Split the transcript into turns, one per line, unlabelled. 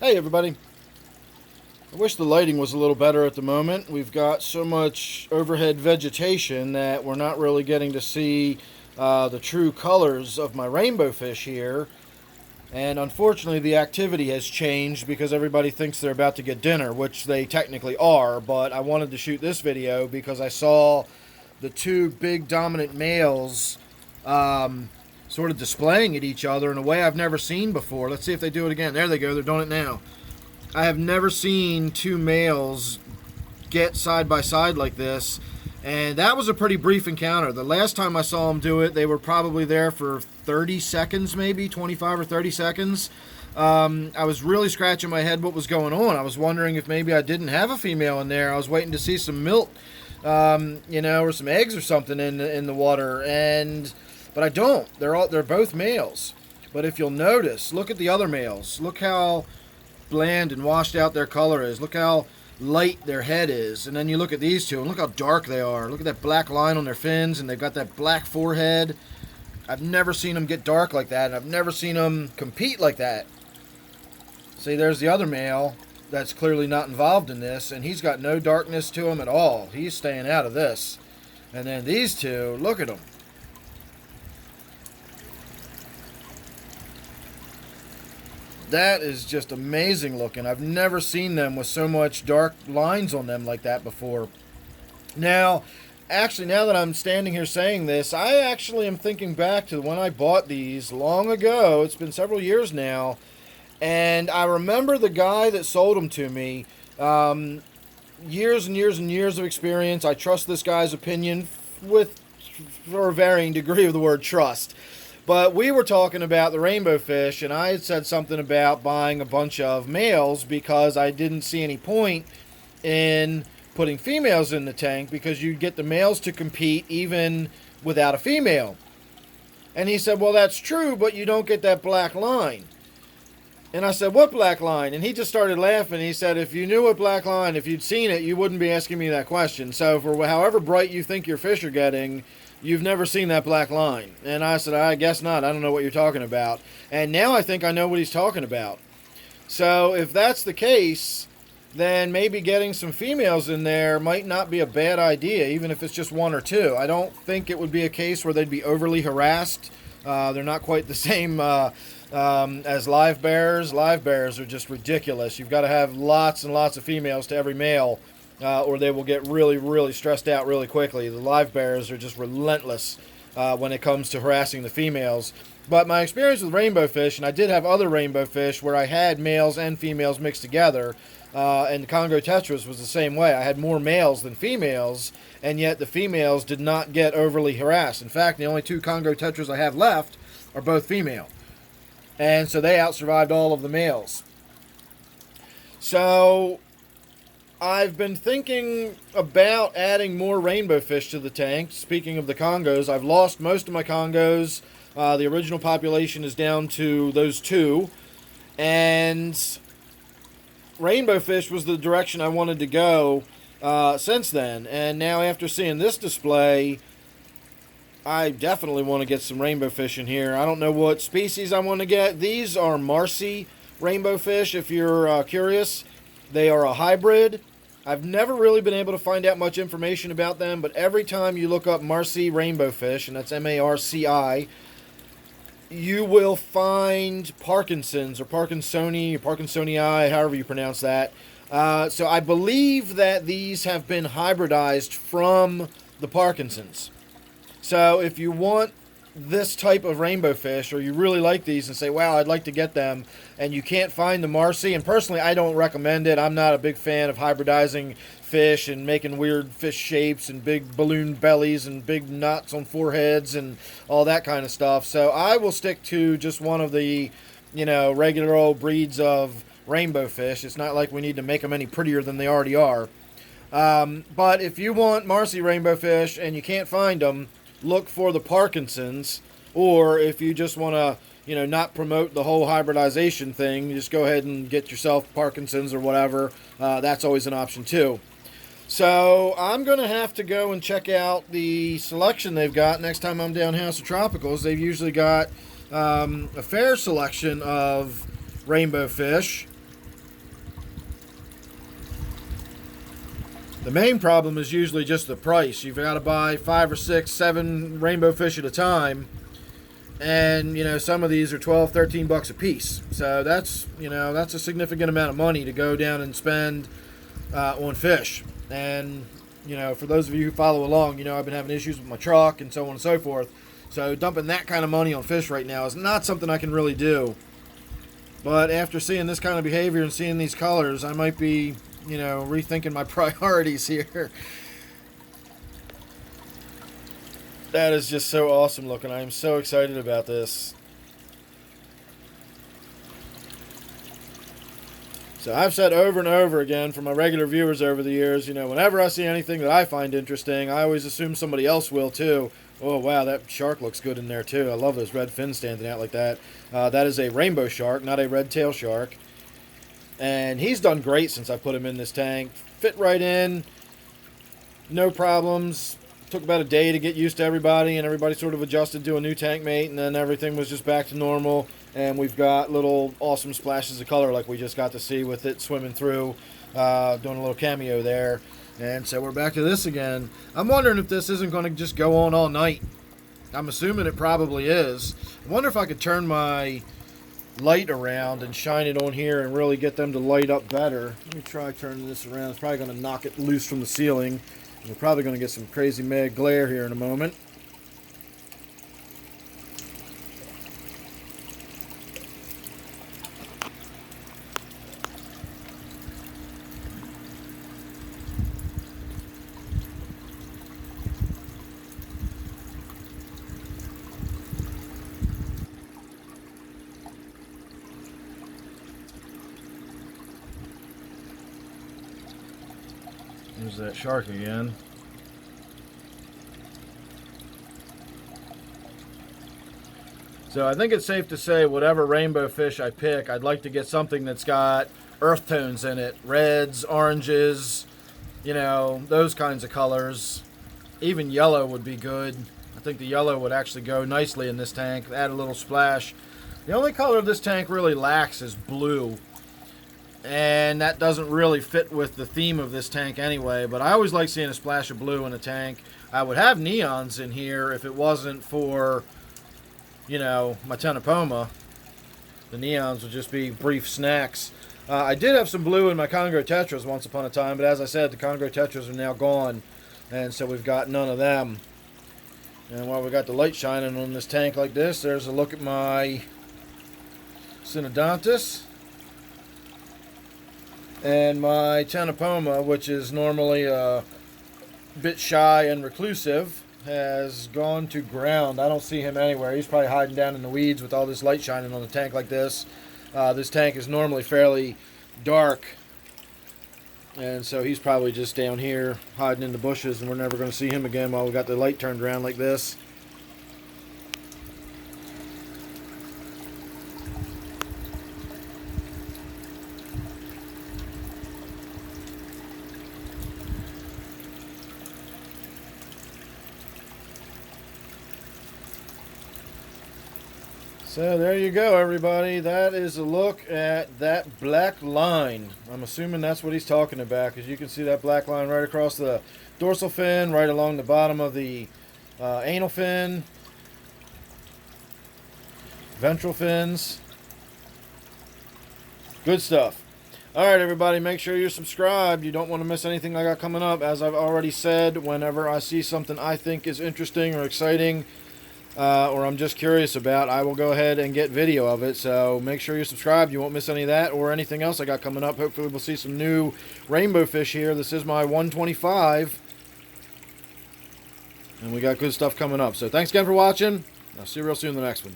Hey everybody. I wish the lighting was a little better at the moment. We've got so much overhead vegetation that we're not really getting to see the true colors of my rainbow fish here. And unfortunately, the activity has changed because everybody thinks they're about to get dinner, which they technically are. But I wanted to shoot this video because I saw the two big dominant males sort of displaying at each other in a way I've never seen before. Let's see if they do it again. There they go. They're doing it now. I have never seen two males get side by side like this, and that was a pretty brief encounter. The last time I saw them do it, they were probably there for 30 seconds, maybe 25 or 30 seconds. I was really scratching my head what was going on. I was wondering if maybe I didn't have a female in there. I was waiting to see some milk, or some eggs or something in the water, but I don't. They're both males. But if you'll notice, look at the other males. Look how bland and washed out their color is. Look how light their head is. And then you look at these two and look how dark they are. Look at that black line on their fins, and they've got that black forehead. I've never seen them get dark like that, and I've never seen them compete like that. See, there's the other male that's clearly not involved in this, and he's got no darkness to him at all. He's staying out of this. And then these two, look at them. That is just amazing looking. I've never seen them with so much dark lines on them like that before. Now that I'm standing here saying this, I actually am thinking back to when I bought these long ago. It's been several years now. And I remember the guy that sold them to me. Years and years and years of experience. I trust this guy's opinion for a varying degree of the word trust. But we were talking about the rainbow fish, and I had said something about buying a bunch of males because I didn't see any point in putting females in the tank because you'd get the males to compete even without a female. And he said, well, that's true, but you don't get that black line. And I said, what black line? And he just started laughing. He said, if you knew what black line, if you'd seen it, you wouldn't be asking me that question. So for however bright you think your fish are getting, you've never seen that black line. And I said, I guess not. I don't know what you're talking about. And now I think I know what he's talking about. So if that's the case, then maybe getting some females in there might not be a bad idea, even if it's just one or two. I don't think it would be a case where they'd be overly harassed. They're not quite the same as live bears. Live bears are just ridiculous. You've got to have lots and lots of females to every male, or they will get really, really stressed out really quickly. The live bears are just relentless when it comes to harassing the females. But my experience with rainbow fish, and I did have other rainbow fish where I had males and females mixed together, and the Congo tetras was the same way. I had more males than females, and yet the females did not get overly harassed. In fact, the only two Congo tetras I have left are both female. And so they outsurvived all of the males. So I've been thinking about adding more rainbow fish to the tank. Speaking of the Congos, I've lost most of my Congos. The original population is down to those two. And rainbow fish was the direction I wanted to go since then. And now after seeing this display, I definitely want to get some rainbow fish in here. I don't know what species I want to get. These are Marci rainbow fish, if you're curious. They are a hybrid. I've never really been able to find out much information about them, but every time you look up Marci rainbow fish, and that's M-A-R-C-I, you will find Parkinson's or Parkinsoni or Parkinsonii, however you pronounce that. So I believe that these have been hybridized from the Parkinsons. So if you want this type of rainbow fish, or you really like these and say, wow, I'd like to get them, and you can't find the Marci, and personally I don't recommend it. I'm not a big fan of hybridizing fish and making weird fish shapes and big balloon bellies and big knots on foreheads and all that kind of stuff. So I will stick to just one of the, regular old breeds of rainbow fish. It's not like we need to make them any prettier than they already are. But if you want Marci rainbow fish and you can't find them, look for the Parkinsons, or if you just want to, not promote the whole hybridization thing, just go ahead and get yourself Parkinsons or whatever. That's always an option too. So I'm going to have to go and check out the selection they've got next time I'm down House of Tropicals. They've usually got a fair selection of rainbow fish. The main problem is usually just the price. You've got to buy 5 or 6, 7 rainbow fish at a time. And, you know, some of these are 12, 13 bucks a piece. So that's, you know, that's a significant amount of money to go down and spend on fish. And, you know, for those of you who follow along, you know, I've been having issues with my truck and so on and so forth. So dumping that kind of money on fish right now is not something I can really do. But after seeing this kind of behavior and seeing these colors, I might be, you know, rethinking my priorities here. That is just so awesome looking. I am so excited about this. So I've said over and over again for my regular viewers over the years, you know, whenever I see anything that I find interesting, I always assume somebody else will too. Oh, wow, that shark looks good in there too. I love those red fins standing out like that. That is a rainbow shark, not a red tail shark. And he's done great since I put him in this tank. Fit right in, no problems. Took about a day to get used to everybody, and everybody sort of adjusted to a new tank mate, and then everything was just back to normal. And we've got little awesome splashes of color like we just got to see with it swimming through, doing a little cameo there. And so we're back to this again. I'm wondering if this isn't going to just go on all night. I'm assuming it probably is. I wonder if I could turn my light around and shine it on here and really get them to light up better. Let me try turning this around. It's probably going to knock it loose from the ceiling. We're probably going to get some crazy mad glare here in a moment. There's that shark again. So I think it's safe to say whatever rainbow fish I pick, I'd like to get something that's got earth tones in it. Reds, oranges, you know, those kinds of colors. Even yellow would be good. I think the yellow would actually go nicely in this tank. Add a little splash. The only color this tank really lacks is blue. And that doesn't really fit with the theme of this tank anyway, but I always like seeing a splash of blue in a tank. I would have neons in here if it wasn't for, you know, my Tenopoma. The neons would just be brief snacks. I did have some blue in my Congo Tetras once upon a time, but as I said, the Congo Tetras are now gone, and so we've got none of them. And while we got the light shining on this tank like this, there's a look at my Synodontis. And my Tenopoma, which is normally a bit shy and reclusive, has gone to ground. I don't see him anywhere. He's probably hiding down in the weeds with all this light shining on the tank like this. This tank is normally fairly dark, and so he's probably just down here hiding in the bushes, and we're never going to see him again while we got the light turned around like this. So there you go, everybody. That is a look at that black line. I'm assuming that's what he's talking about, because you can see that black line right across the dorsal fin, right along the bottom of the anal fin, ventral fins. Good stuff. All right, everybody, make sure you're subscribed. You don't want to miss anything I got coming up. As I've already said, whenever I see something I think is interesting or exciting, or I'm just curious about, I will go ahead and get video of it. So make sure you're subscribed. You won't miss any of that or anything else I got coming up. Hopefully we'll see some new rainbow fish here. This is my 125. And we got good stuff coming up. So thanks again for watching. I'll see you real soon in the next one.